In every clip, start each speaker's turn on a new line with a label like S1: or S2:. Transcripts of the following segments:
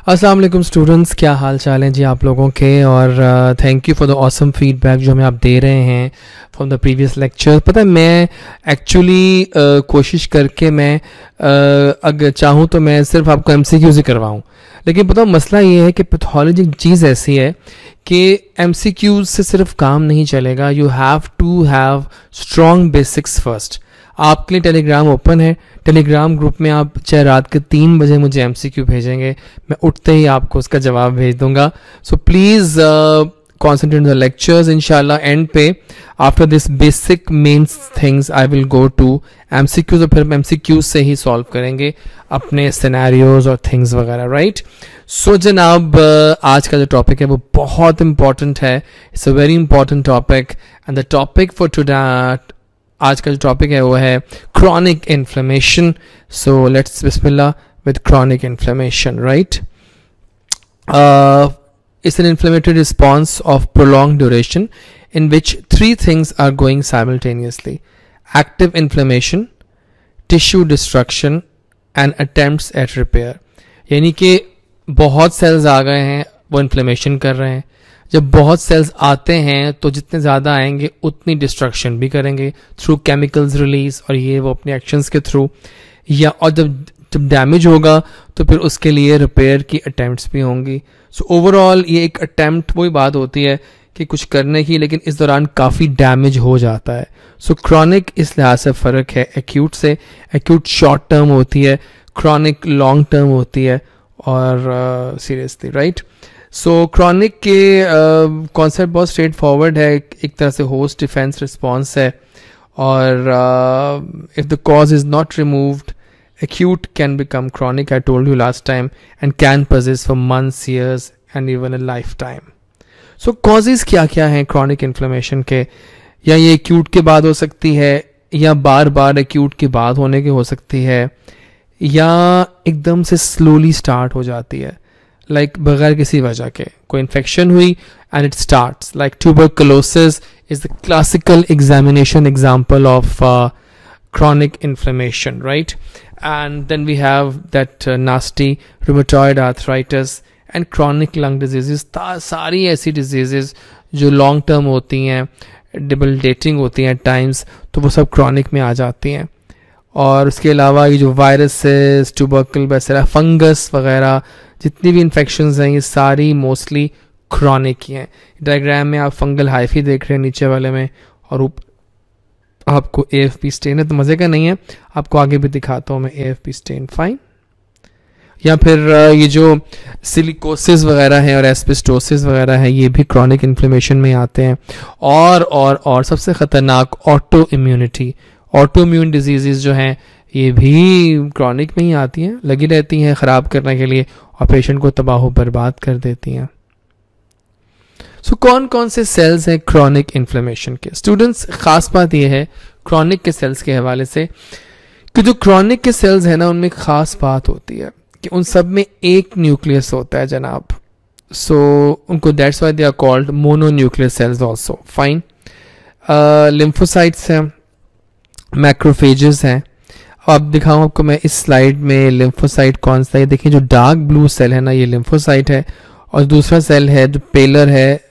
S1: अस्सलाम वालेकुम स्टूडेंट्स, क्या हाल चाल हैं जी आप लोगों के। और thank you for the awesome feedback जो हमें आप दे रहे हैं फ्रॉम द प्रीवियस लेक्चर। पता है मैं एक्चुअली कोशिश करके मैं अगर चाहूँ तो मैं सिर्फ आपको एमसीक्यू ही करवाऊँ, लेकिन पता मसला ये है कि पैथोलॉजी एक चीज़ ऐसी है कि एमसीक्यू से सिर्फ काम नहीं चलेगा। You have to have strong basics first. आपके लिए टेलीग्राम ओपन है, टेलीग्राम ग्रुप में आप चाहे रात के 3 बजे मुझे एमसीक्यू भेजेंगे, मैं उठते ही आपको उसका जवाब भेज दूंगा। So please concentrate on the lectures. इंशाल्लाह एंड पे after this basic mains things I will go to MCQs, और फिर एमसीक्यूज से ही सॉल्व करेंगे अपने सिनेरियोज और थिंग्स वगैरह, राइट। सो जनाब आज का जो टॉपिक है वो बहुत इंपॉर्टेंट है। It's a very important topic and the topic for today, आज का जो टॉपिक है वो है chronic inflammation. So let's Bismillah with chronic inflammation, right. It's an inflammatory response of prolonged duration in which 3 things are going simultaneously: active inflammation, tissue destruction and attempts at repair। यानी कि बहुत sales आ गए हैं, वो inflammation कर रहे हैं। जब बहुत सेल्स आते हैं तो जितने ज़्यादा आएंगे उतनी डिस्ट्रक्शन भी करेंगे थ्रू केमिकल्स रिलीज, और ये वो अपने एक्शंस के थ्रू, या और जब डैमेज होगा तो फिर उसके लिए रिपेयर की अटेम्प्ट्स भी होंगी। सो ओवरऑल ये एक अटेम्प्ट वही बात होती है कि कुछ करने की, लेकिन इस दौरान काफ़ी डैमेज हो जाता है। सो क्रॉनिक इस लिहाज से फ़र्क है एक्यूट से। एक्यूट शॉर्ट टर्म होती है, क्रॉनिक लॉन्ग टर्म होती है और सीरियसली, राइट। सो क्रॉनिक के कॉन्सेप्ट बहुत स्ट्रेट फॉरवर्ड है, एक तरह से होस्ट डिफेंस रिस्पॉन्स है, और if the cause is not removed acute can become chronic, I told you last time, and can persist for months, years and even a lifetime. So causes क्या क्या हैं chronic inflammation के? या ये acute के बाद हो सकती है, या बार बार acute के बाद होने की हो सकती है, या एकदम से slowly start हो जाती है, like बगैर किसी वजह के कोई infection हुई and it starts, like tuberculosis is the classical examination example of chronic inflammation, right? And then we have that nasty rheumatoid arthritis and chronic lung diseases। सारी ऐसी diseases जो long term होती हैं, debilitating होती हैं times, तो वो सब chronic में आ जाती हैं। और उसके अलावा ये जो वायरसेस, ट्यूबरकल, वैसे फंगस वगैरह जितनी भी इन्फेक्शंस हैं ये सारी मोस्टली chronic ही हैं। डायग्राम में आप फंगल हाइफी देख रहे हैं नीचे वाले में, और आपको AFP स्टेन है, तो मज़े का नहीं है, आपको आगे भी दिखाता हूँ मैं AFP स्टेन, फाइन। या फिर ये जो सिलिकोसिस वगैरह है और एस्बेस्टोसिस वगैरह है, ये भी क्रॉनिक इन्फ्लेमेशन में आते हैं। और सबसे ख़तरनाक auto immunity, auto immune disease जो हैं ये भी क्रॉनिक में ही आती हैं, लगी रहती हैं ख़राब करने के लिए और पेशेंट को तबाह बर्बाद कर देती हैं। सो कौन कौन से सेल्स हैं क्रॉनिक इन्फ्लेमेशन के? स्टूडेंट्स, खास बात यह है क्रॉनिक के सेल्स के हवाले से कि जो क्रॉनिक के सेल्स हैं ना, उनमें खास बात होती है कि उन सब में एक न्यूक्लियस होता है जनाब। सो उनको that's why they are called mononuclear cells also, fine. Lymphocytes हैं, मैक्रोफेजेस हैं। अब दिखाऊं आपको मैं इस स्लाइड में लिम्फोसाइट कौन सा है। देखिए जो डार्क ब्लू सेल है ना, ये लिम्फोसाइट है, और दूसरा सेल है जो पेलर है,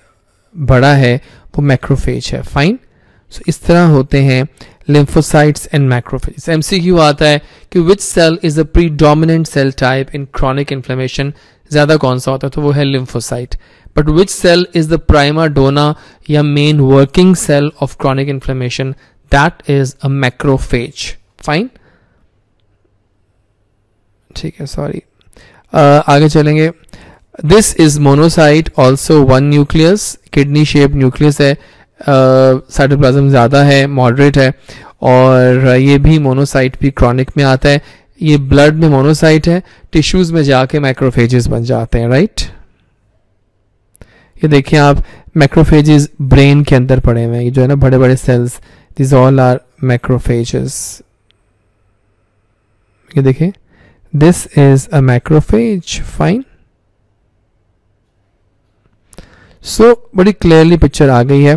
S1: बड़ा है, वो मैक्रोफेज है, फाइन। सो इस तरह होते हैं लिम्फोसाइट्स एंड मैक्रोफेज। एमसीक्यू आता है कि which cell is the predominant cell type in chronic inflammation, ज़्यादा कौन सा होता है, तो वो है lymphocyte. But which cell is the prima donna या main working cell of chronic inflammation, that is a macrophage, fine. ठीक है, सॉरी, आगे चलेंगे। This is monocyte, also 1 nucleus, kidney shape nucleus है, साइटोप्लाज्म ज़्यादा है, मॉडरेट है, और ये भी मोनोसाइट भी क्रॉनिक में आता है। ये ब्लड में मोनोसाइट है, टिश्यूज में जाके मैक्रोफेजेस बन जाते हैं, राइट। ये देखिए आप, मैक्रोफेजेस ब्रेन के अंदर पड़े हुए हैं, ये जो है ना बड़े बड़े cells, this all are macrophages. ये देखिए, this is a macrophage, fine. So बड़ी क्लियरली पिक्चर आ गई है।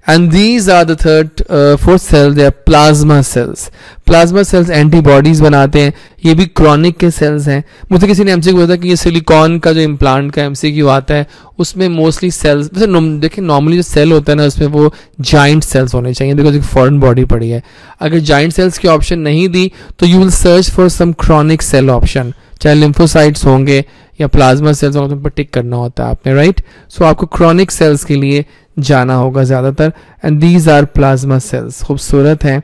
S1: And these are the fourth cell, they are plasma cells. Plasma cells antibodies बनाते हैं. ये भी क्रॉनिक के सेल्स हैं. मुझे किसी ने एमसीक्यू बोला था कि ये सिलिकॉन का जो इम्प्लांट का एमसीक्यू आता है उसमें मोस्टली सेल्स, देखिए नॉर्मली जो सेल होता है ना उसमें वो जाइंट सेल्स होने चाहिए बिकॉज एक फॉरेन बॉडी पड़ी है. अगर जाइंट सेल्स की ऑप्शन नहीं दी तो you will search for some chronic cell option, चाहे लिम्फोसाइट्स होंगे या प्लाज्मा सेल्स होंगे, तो उन पर टिक करना होता है आपने, राइट. सो आपको क्रॉनिक सेल्स के लिए जाना होगा ज़्यादातर. And these are plasma cells. खूबसूरत हैं.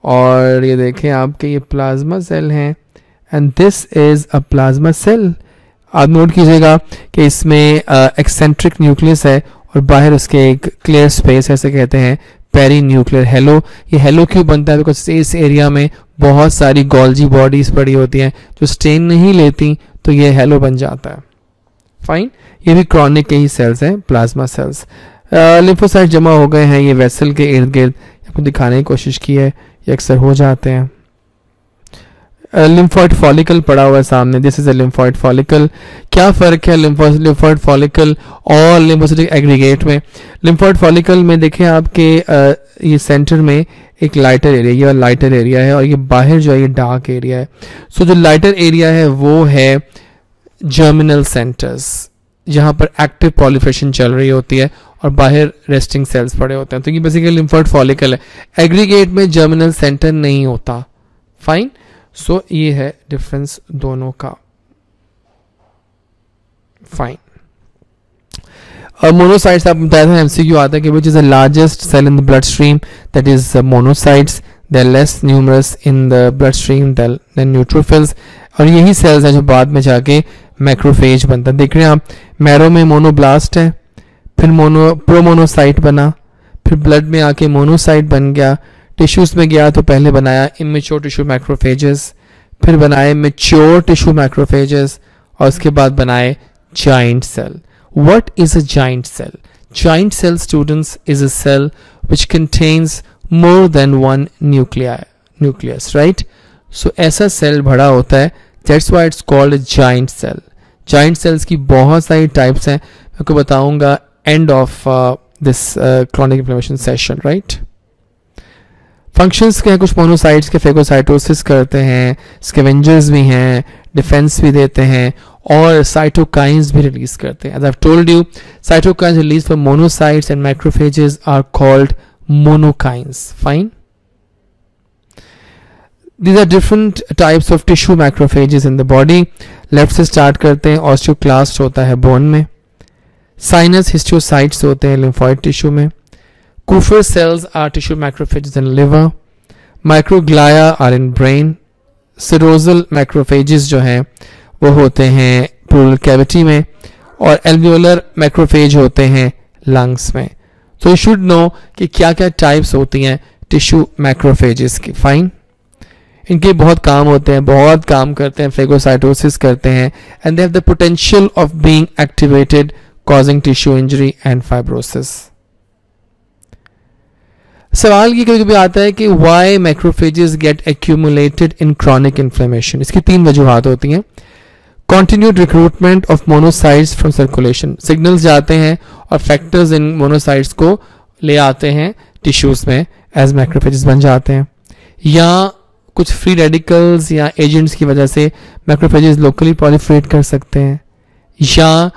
S1: और ये देखें आपके ये प्लाज्मा सेल हैं and this is a plasma cell. आप नोट कीजिएगा कि इसमें एक्सेंट्रिक न्यूक्लियस है और बाहर उसके एक क्लियर स्पेस, ऐसे कहते हैं पेरी न्यूक्लियर हेलो. ये हेलो क्यों बनता है? बिकॉज इस एरिया में बहुत सारी गोल्जी बॉडीज पड़ी होती हैं जो स्टेन नहीं लेती, तो ये हेलो बन जाता है. फाइन. ये भी क्रॉनिक के ही सेल्स हैं, प्लाज्मा सेल्स. लिम्फोसाइट जमा हो गए हैं ये वेसल के इर्द गिर्द. आपको दिखाने की कोशिश की है, ये अक्सर हो जाते हैं. लिम्फॉइड फॉलिकल पड़ा हुआ है सामने. This is a lymphoid follicle. क्या फ़र्क है लिम्फॉइड फॉलिकल और लिम्फोसिटिक एग्रीगेट में? लिम्फॉइड फॉलिकल में देखें आपके ये सेंटर में एक लाइटर एरिया, ये लाइटर एरिया है और ये बाहर जो है ये डार्क एरिया है. सो जो लाइटर एरिया है वो है जर्मिनल सेंटर्स, जहाँ पर एक्टिव पॉलिफेशन चल रही होती है और बाहर रेस्टिंग सेल्स पड़े होते हैं. तो ये बेसिकली लिम्फॉइड फॉलिकल है. एग्रीगेट में जर्मिनल सेंटर नहीं होता. फाइन. सो ये है डिफरेंस दोनों का. फाइन. मोनोसाइट्स आप बताया था एमसीक्यू आता है कि which is the largest cell in the blood stream, that is monocytes. They are less numerous in the blood stream than neutrophils. और यही सेल्स हैं जो बाद में जाके मैक्रोफेज बनता है. देख रहे हैं आप, मैरो में मोनोब्लास्ट है, फिर प्रोमोनोसाइट बना, फिर ब्लड में आके मोनोसाइट बन गया, टिश्यूज में गया तो पहले बनाया इमेच्योर टिश्यू मैक्रोफेजेस, फिर बनाए मैच्योर टिश्यू मैक्रोफेजेस और उसके बाद बनाए giant cell. What is a giant cell? Giant cell, students, is a cell which contains more than one nucleus, right? So ऐसा सेल बड़ा होता है, that's why it's called a giant cell. Giant cells की बहुत सारी types हैं, मैं आपको बताऊंगा end of this chronic inflammation session, right? Functions के हैं कुछ. मोनोसाइट्स के फेगोसाइटोसिस करते हैं, स्कैवेंजर्स भी हैं, डिफेंस भी देते हैं और साइटोकाइंस भी रिलीज करते हैं. As I've told you, cytokines released from monocytes and macrophages are called monokines. Fine. These are different types of tissue macrophages in the body. Left से स्टार्ट करते हैं. ऑस्टियोक्लास्ट होता है बोन में, साइनस हिस्टोसाइट्स होते हैं लिम्फॉइड टिश्यू में, Kupffer cells are tissue macrophages in liver, microglia are in brain, serosal macrophages जो हैं वो होते हैं pleural cavity में और alveolar macrophage होते हैं lungs में. So you should know कि क्या क्या types होती हैं tissue macrophages की. Fine. इनके बहुत काम होते हैं, बहुत काम करते हैं, phagocytosis करते हैं and they have the potential of being activated causing tissue injury and fibrosis. सवाल ये कभी कभी आता है कि why macrophages get accumulated in chronic inflammation. इसकी तीन वजूहत होती हैं. Continued recruitment of monocytes from circulation, signals जाते हैं और फैक्टर्स इन मोनोसाइट्स को ले आते हैं टिश्यूज में एज मैक्रोफेजेस बन जाते हैं, या कुछ फ्री रेडिकल्स या एजेंट्स की वजह से मैक्रोफेजेस लोकली प्रोलिफरेट कर सकते हैं, या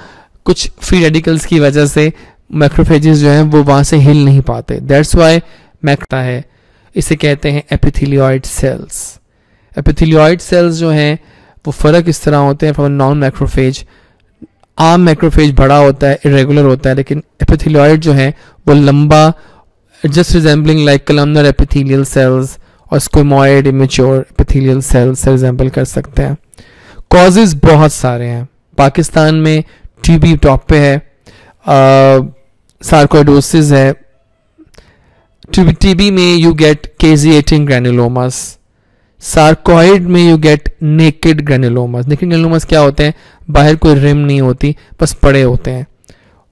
S1: कुछ फ्री रेडिकल्स की वजह से मैक्रोफेजेस जो हैं वो वहाँ से हिल नहीं पाते. दैट्स वाई मैक्टा है. इसे कहते हैं एपिथेलियोइड सेल्स. एपिथेलियोइड सेल्स जो हैं वो फ़र्क इस तरह होते हैं फ्रॉम नॉन मैक्रोफेज. आम मैक्रोफेज बड़ा होता है, इरेगुलर होता है, लेकिन एपिथेलियोइड जो है वो लंबा, just resembling like columnar epithelial cells और स्क्वेमोइड इमेच्योर एपिथेलियल सेल्स से रिजेंबल कर सकते हैं. कॉजेज बहुत सारे हैं. पाकिस्तान में टीबी टॉप पे है, सार्कोइडोसिस है. टीबी में यू गेट केजिएटिंग ग्रैनुलोमास, सार्कोइड में यू गेट नेकेड ग्रैनुलोमास. नेकेड ग्रैनुलोमास क्या होते हैं? बाहर कोई रिम नहीं होती, बस पड़े होते हैं.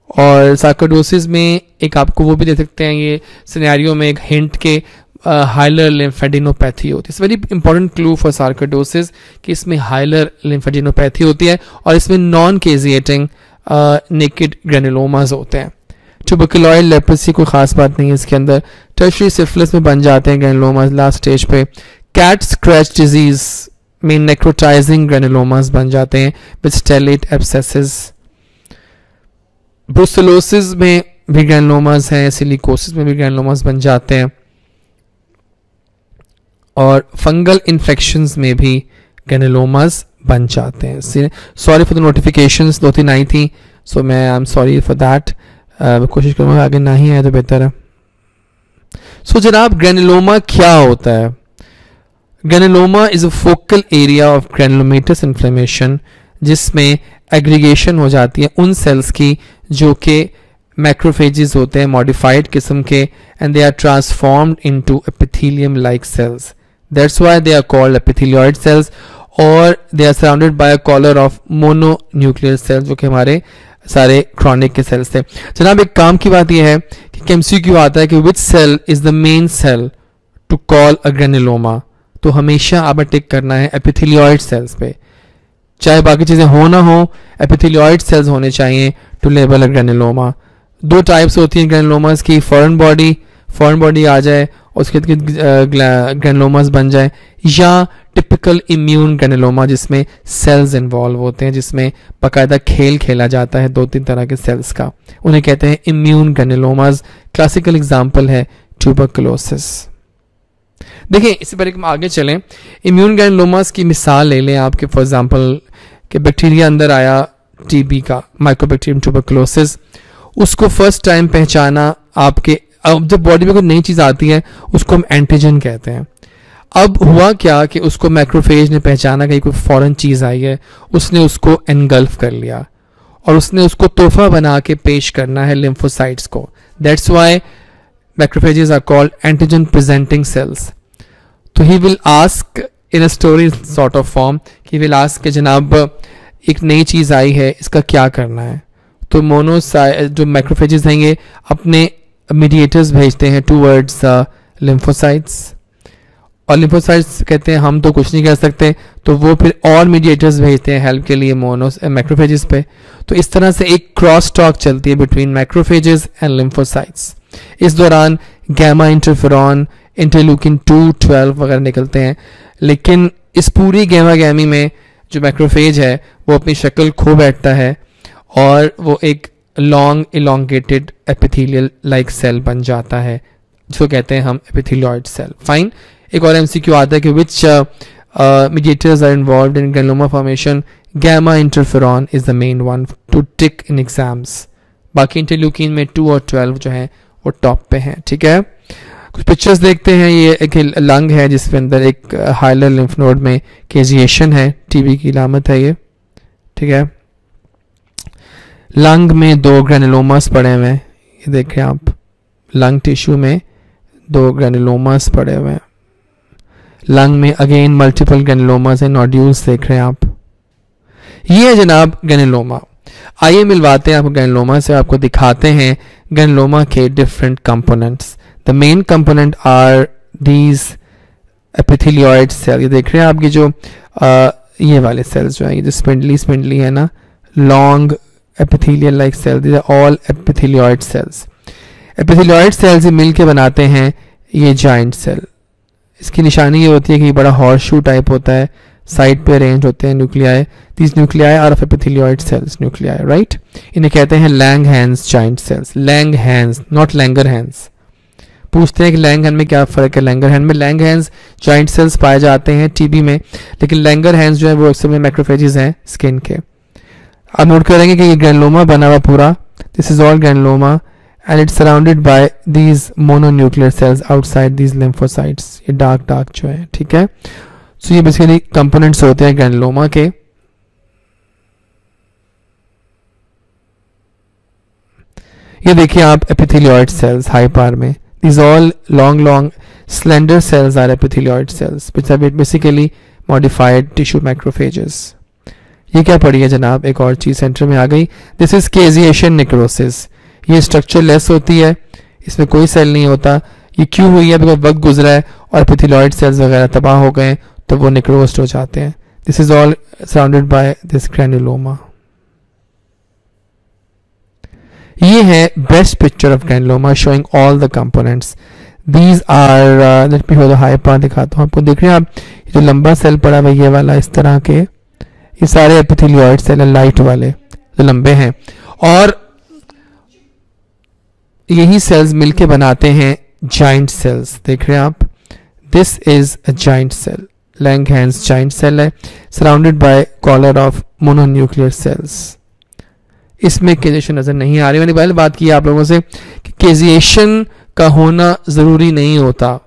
S1: और सार्कोइडोसिस में एक आपको वो भी दे सकते हैं ये सिनेरियो में एक हिंट के हाइलर लिम्फेडिनोपैथी होती है. It's very important clue for sarcoidosis कि इसमें हाइलर लिम्फेडिनोपैथी होती है और इसमें नॉन केजिएटिंग नेकेड ग्रैनुलोमास होते हैं. ट्यूबरकुलोइड लेप्रोसी कोई खास बात नहीं है इसके अंदर. टर्शियरी सिफिलिस में बन जाते हैं ग्रैनुलोमास लास्ट स्टेज पे. कैट स्क्रैच डिजीज में नेक्रोटाइजिंग ग्रैनुलोमास बन जाते हैं विद स्टेलेट एब्सेसेस. ब्रुसेलोसिस में भी ग्रैनुलोमास हैं, सिलिकोसिस में भी ग्रैनुलोमास बन जाते हैं, और फंगल इन्फेक्शंस में भी ग्रैनुलोमास बन जाते हैं. सॉरी फॉर द नोटिफिकेशंस, 2-3 आई थी, सो मैं I am sorry for that. कोशिश करूँगा आगे ना ही आए तो बेहतर है. सो जनाब ग्रैनुलोमा क्या होता है? Granuloma is a focal area of granulomatous inflammation जिसमें एग्रीगेशन हो जाती है उन सेल्स की जो कि मैक्रोफेजेस होते हैं मॉडिफाइड किस्म के, and they are transformed into epithelium like cells. That's why they are called epithelioid cells, और they are surrounded by a collar of mononuclear cells जो कि हमारे सारे क्रॉनिक के सेल्स थे. जनाब एक काम की बात यह है कि एमसीक्यू आता है कि which cell is the main cell to call a granuloma, तो हमेशा आपने टिक करना है एपिथेलियोइड सेल्स पे, चाहे बाकी चीजें हो ना हो, एपिथेलियोइड सेल्स होने चाहिए to label a granuloma. 2 types होती हैं ग्रैनुलोमास की, फॉरेन बॉडी आ जाए उसके ग्रैनुलोमास बन जाए, या टिपिकल इम्यून ग्रैनुलोमा जिसमें सेल्स इन्वॉल्व होते हैं, जिसमें बाकायदा खेल खेला जाता है 2-3 तरह के सेल्स का, उन्हें कहते हैं इम्यून ग्रैनुलोमास. क्लासिकल एग्जांपल है ट्यूबरकुलोसिस. देखिए इससे पहले हम आगे चलें, इम्यून ग्रैनुलोमास की मिसाल ले लें आपके, फॉर एग्जांपल कि बैक्टीरिया अंदर आया टीबी का, माइकोबैक्टीरियम ट्यूबरकुलोसिस, उसको फर्स्ट टाइम पहचाना आपके. अब जब बॉडी में कोई नई चीज़ आती है उसको हम एंटीजन कहते हैं. अब हुआ क्या कि उसको मैक्रोफेज ने पहचाना कि कोई फॉरेन चीज़ आई है, उसने उसको एनगल्फ कर लिया और उसने उसको तोहफा बना के पेश करना है लिम्फोसाइट्स को. That's why macrophages are called antigen presenting cells. तो he will ask in a story sort of form, he will ask कि जनाब एक नई चीज़ आई है, इसका क्या करना है. तो जो मैक्रोफेजेस हैं ये अपने मीडिएटर्स भेजते हैं टूवर्ड्स लिम्फोसाइट्स, और लिम्फोसाइट्स कहते हैं हम तो कुछ नहीं कर सकते, तो वो फिर और मीडिएटर्स भेजते हैं हेल्प के लिए मैक्रोफेजेस पे. तो इस तरह से एक क्रॉस टॉक चलती है बिटवीन मैक्रोफेजेस एंड लिम्फोसाइट्स. इस दौरान गैमा इंटरफेरॉन, इंटरल्यूकिन 2, 12 वगैरह निकलते हैं, लेकिन इस पूरी गैमा गैमी में जो मैक्रोफेज है वो अपनी शक्ल खो बैठता है और वो एक long elongated epithelial like cell बन जाता है जिसको कहते हैं हम एपिथेलियोइड सेल. फाइन. एक और एमसीक्यू आता है कि which mediators are involved in granuloma formation. Gamma interferon is the main one to tick in exams. बाकी इंटरल्यूकिन में 2 और 12 जो हैं वो टॉप पे हैं. ठीक है, कुछ पिक्चर्स देखते हैं. ये एक लंग है जिसके अंदर एक हाइलर लिम्फ नोड में केजिएशन है, टीबी की अलामत है ये. ठीक है, लंग में 2 ग्रैनुलोमास पड़े हुए हैं, ये देखें आप, लंग टिश्यू में 2 ग्रैनुलोमास पड़े हुए हैं. लंग में अगेन मल्टीपल ग्रैनुलोमास हैं, नोड्यूल्स देख रहे हैं आप. ये है जनाब ग्रैनुलोमा. आइए मिलवाते हैं आपको ग्रैनुलोमा से, आपको दिखाते हैं ग्रैनुलोमा के different components. The main component are these epithelioid cell. ये देख रहे हैं आपकी जो ये वाले सेल्स जो है, ये जो स्पिंडली है ना, long epithelial like cells, these are all epithelioid cells. epithelioid cells मिल के बनाते हैं ये giant cell. इसकी निशानी ये होती है कि ये बड़ा horseshoe टाइप होता है, साइड पे अरेंज होते हैं nuclei. These nuclei are of epithelioid cells nuclei, right? इन्हें कहते हैं Langerhans giant cells. Langerhans, not Langerhans. पूछते हैं कि Langerhans में क्या फ़र्क है. Langerhans में Langerhans giant cells पाए जाते हैं टीबी में, लेकिन Langerhans जो है वो अक्सर में मैक्रोफेजेस हैं स्किन के. आप नोट करेंगे कि ये ग्रैनुलोमा बना हुआ पूरा, this is all granuloma and it's surrounded by these mononuclear cells outside these lymphocytes. ये डार्क जो है. ठीक है, सो ये बेसिकली कंपोनेंट्स होते हैं ग्रैनुलोमा के. ये देखिए आप एपिथेलियोइड सेल्स हाई पावर में, these all long slender cells are epithelioid cells which are basically modified tissue macrophages. ये क्या पड़ी है जनाब, एक और चीज सेंटर में आ गई. This is caseation necrosis. ये स्ट्रक्चर लेस होती है, इसमें कोई सेल नहीं होता. ये क्यों हुई है, बिकॉज वक्त गुजरा है और एपिथेलियोइड सेल्स वगैरह तबाह हो गए तो वो नेक्रोस्ड हो जाते हैं. This is all surrounded by this granuloma. ये है best picture of granuloma showing all the components. These are let me show the high part दिखाता हूँ आपको. देख रहे हैं आप, ये जो लंबा सेल पड़ा हुआ ये वाला इस तरह के, ये सारे एपिथेलियोइड सेल हैं लाइट वाले जो लंबे हैं, और यही सेल्स मिलके बनाते हैं जाइंट सेल्स. देख रहे हैं आप, this is a giant cell. Langhans giant cell है surrounded by collar of mononuclear cells. इसमें केजिएशन नजर नहीं आ रही. मैंने पहले बात की आप लोगों से कि केजिएशन का होना जरूरी नहीं होता.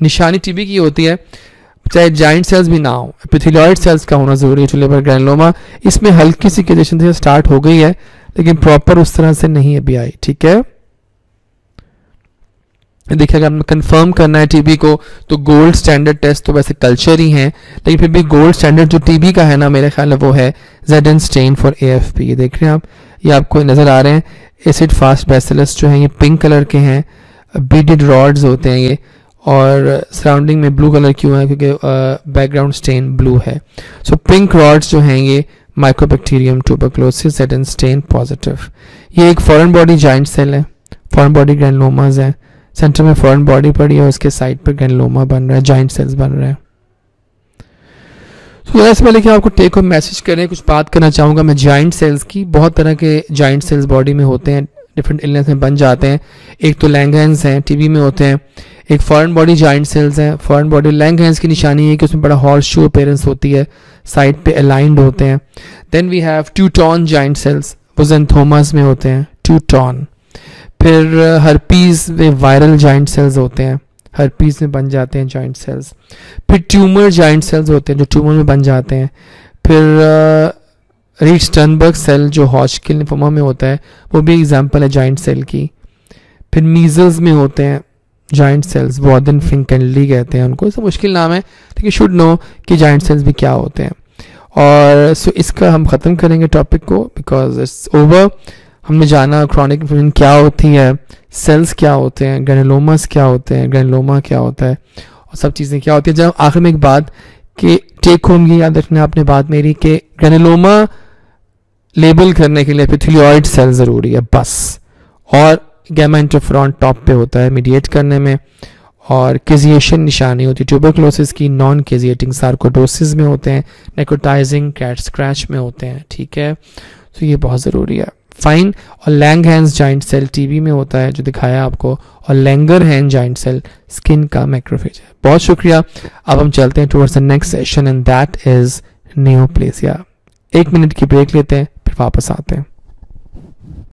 S1: निशानी टीबी की होती है, चाहे जाइंट सेल्स भी ना हो. एपिथेलियोइड सेल्स का होना जरूरी है ट्यूबुलर ग्रैनुलोमा. इसमें हल्की सी केजिएशन से स्टार्ट हो गई है, लेकिन प्रॉपर उस तरह से नहीं अभी आई. ठीक है, देखिए अगर हमें कंफर्म करना है टीबी को तो गोल्ड स्टैंडर्ड टेस्ट तो वैसे कल्चर ही है, लेकिन फिर भी गोल्ड स्टैंडर्ड जो टीबी का है ना, मेरे ख्याल में वो है ज़ेडन स्टेन फॉर एएफपी. ये देख रहे हैं आप, ये आपको नज़र आ रहे हैं. एसिड फास्ट बेसिलस जो हैं ये पिंक कलर के हैं, बीडेड रॉड्स होते हैं ये, और सराउंडिंग में ब्लू कलर क्यों है, क्योंकि बैकग्राउंड स्टेन ब्लू है. सो पिंक रॉड्स जो हैं ये mycobacterium tuberculosis ZN stain positive. ये एक फॉरेन बॉडी जाइंट सेल है, फॉरेन बॉडी ग्रैनुलोमाज है. सेंटर में फॉरेन बॉडी पड़ी है और उसके साइड पर ग्रैनुलोमा बन रहा है, जाइंट सेल्स बन रहे हैं. तो इससे पहले कि आपको टेक होम मैसेज करें, कुछ बात करना चाहूँगा मैं जाइंट सेल्स की. बहुत तरह के जाइंट सेल्स बॉडी में होते हैं, डिफरेंट इलनेस में बन जाते हैं. एक तो लैंगहैंस हैं, टीबी में होते हैं. एक फॉरेन बॉडी जाइंट सेल्स हैं. फॉरेन बॉडी लैंगहैंस की निशानी है कि उसमें बड़ा हॉर्स शू अपीयरेंस होती है, साइड पे अलाइंड होते हैं. Then we have Touton giant cells, वो ज़ेंथोमास में होते हैं, ट्यूटॉन. फिर हर्पीज में वायरल जाइंट सेल्स होते हैं, हर्पीज में बन जाते हैं जाइंट सेल्स. फिर ट्यूमर जाइंट सेल्स होते हैं जो ट्यूमर में बन जाते हैं. फिर रीड-स्टर्नबर्ग सेल जो हॉजकिन लिम्फोमा में होता है, वो भी एग्जांपल है जाइंट सेल की. फिर मीजल्स में होते हैं जाइंट सेल्स, वॉर्डन फिंकेनली कहते हैं उनको. इसका मुश्किल नाम है, लेकिन शुड नो कि जाइंट सेल्स भी क्या होते हैं. और सो इसका हम ख़त्म करेंगे टॉपिक को, बिकॉज इट्स ओवर. हमने जाना क्रॉनिक इन्फ्लेमेशन क्या होती है, सेल्स क्या होते हैं, ग्रैनुलोमास क्या होते हैं, ग्रैनुलोमा क्या होता है, और सब चीज़ें क्या होती है. जब आखिर में एक बात कि टेक होम ये याद रखना आपने बात मेरी कि ग्रैनुलोमा लेबल करने के लिए एपिथेलियोइड सेल ज़रूरी है बस, और गैमा इंटरफेरॉन टॉप पे होता है मीडिएट करने में, और केजिएशन निशानी होती है ट्यूबरक्लोसिस की. नॉन केजिएटिंग सार्कोडोसिस में होते हैं, नेकोटाइजिंग कैट स्क्रैच में होते हैं. ठीक है, तो ये बहुत ज़रूरी है. फाइन. और लैंगहैंस जाइंट सेल टीबी में होता है जो दिखाया आपको, और लैंगरहैंस जाइंट सेल स्किन का मैक्रोफेज है. बहुत शुक्रिया. अब हम चलते हैं towards the next session and that is neoplasia. 1 minute की ब्रेक लेते हैं, फिर वापस आते हैं.